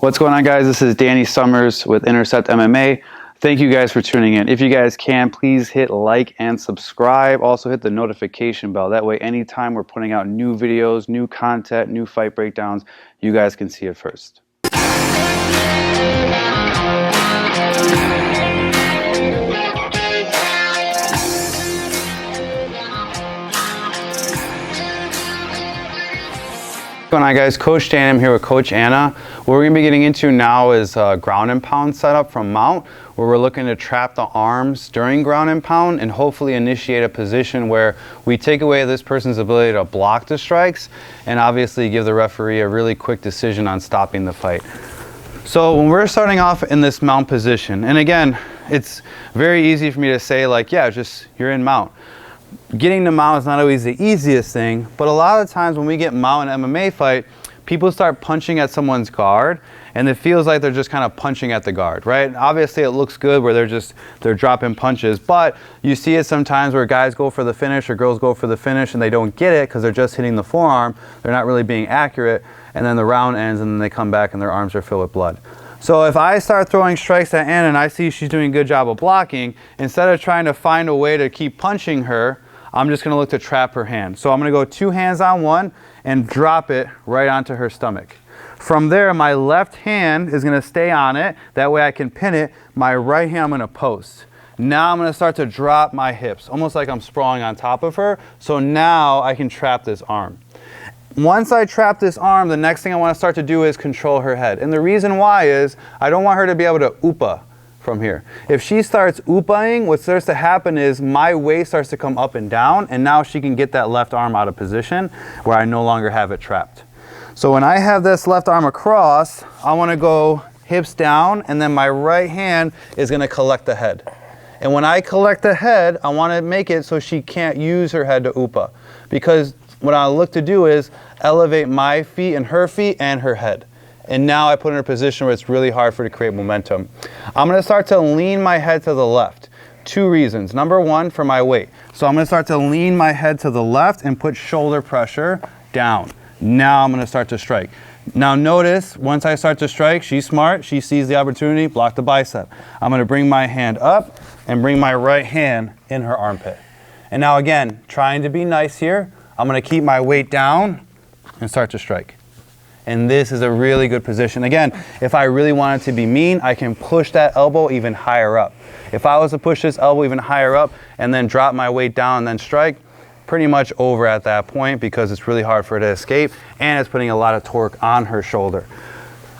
What's going on, guys? This is Danny Summers with Intercept MMA. Thank you guys for tuning in. If you guys can, please hit like and subscribe. Also hit the notification bell. That way, anytime we're putting out new videos, new content, new fight breakdowns, you guys can see it first. What's going on, guys? Coach Dan, I'm here with Coach Anna. What we're going to be getting into now is a ground and pound setup from mount, where we're looking to trap the arms during ground and pound and hopefully initiate a position where we take away this person's ability to block the strikes and obviously give the referee a really quick decision on stopping the fight. So when we're starting off in this mount position, and again, it's very easy for me to say like, yeah, just you're in mount. Getting to mount is not always the easiest thing, but a lot of times when we get mount in an MMA fight, people start punching at someone's guard and it feels like they're just kind of punching at the guard, right? Obviously it looks good where they're dropping punches, but you see it sometimes where guys go for the finish or girls go for the finish and they don't get it because they're just hitting the forearm, they're not really being accurate, and then the round ends and then they come back and their arms are filled with blood. So if I start throwing strikes at Anna and I see she's doing a good job of blocking, instead of trying to find a way to keep punching her, I'm just gonna look to trap her hand. So I'm gonna go 2 hands on one and drop it right onto her stomach. From there, my left hand is gonna stay on it. That way I can pin it. My right hand I'm gonna post. Now I'm gonna start to drop my hips, almost like I'm sprawling on top of her. So now I can trap this arm. Once I trap this arm, the next thing I wanna start to do is control her head. And the reason why is I don't want her to be able to oopa from here. If she starts oopaing, what starts to happen is my weight starts to come up and down, and now she can get that left arm out of position where I no longer have it trapped. So when I have this left arm across, I want to go hips down, and then my right hand is going to collect the head. And when I collect the head, I want to make it so she can't use her head to oopa, because what I look to do is elevate my feet and her head. And now I put her in a position where it's really hard for her to create momentum. I'm gonna start to lean my head to the left. 2 reasons. Number 1, for my weight. So I'm gonna start to lean my head to the left and put shoulder pressure down. Now I'm gonna start to strike. Now notice, once I start to strike, she's smart, she sees the opportunity, block the bicep. I'm gonna bring my hand up and bring my right hand in her armpit. And now again, trying to be nice here, I'm gonna keep my weight down and start to strike. And this is a really good position. Again, if I really wanted to be mean, I can push that elbow even higher up. If I was to push this elbow even higher up and then drop my weight down and then strike, pretty much over at that point because it's really hard for her to escape and it's putting a lot of torque on her shoulder.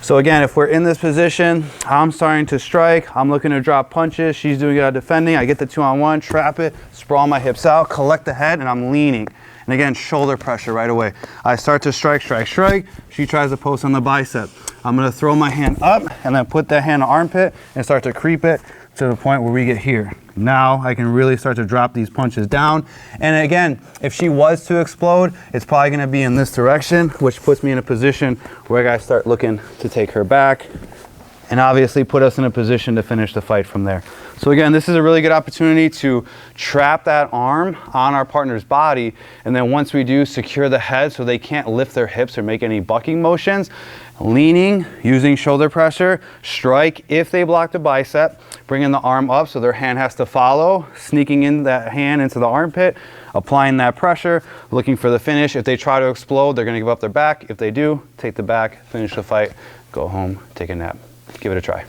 So again, if we're in this position, I'm starting to strike, I'm looking to drop punches, she's doing it defending, I get the 2-on-1, trap it, sprawl my hips out, collect the head, and I'm leaning. And again, shoulder pressure right away. I start to strike. She tries to post on the bicep. I'm gonna throw my hand up and then put that hand on the armpit and start to creep it to the point where we get here. Now I can really start to drop these punches down. And again, if she was to explode, it's probably gonna be in this direction, which puts me in a position where I gotta start looking to take her back and obviously put us in a position to finish the fight from there. So again, this is a really good opportunity to trap that arm on our partner's body, and then once we do, secure the head so they can't lift their hips or make any bucking motions. Leaning, using shoulder pressure, strike if they block the bicep, bringing the arm up so their hand has to follow, sneaking in that hand into the armpit, applying that pressure, looking for the finish. If they try to explode, they're gonna give up their back. If they do, take the back, finish the fight, go home, take a nap. Give it a try.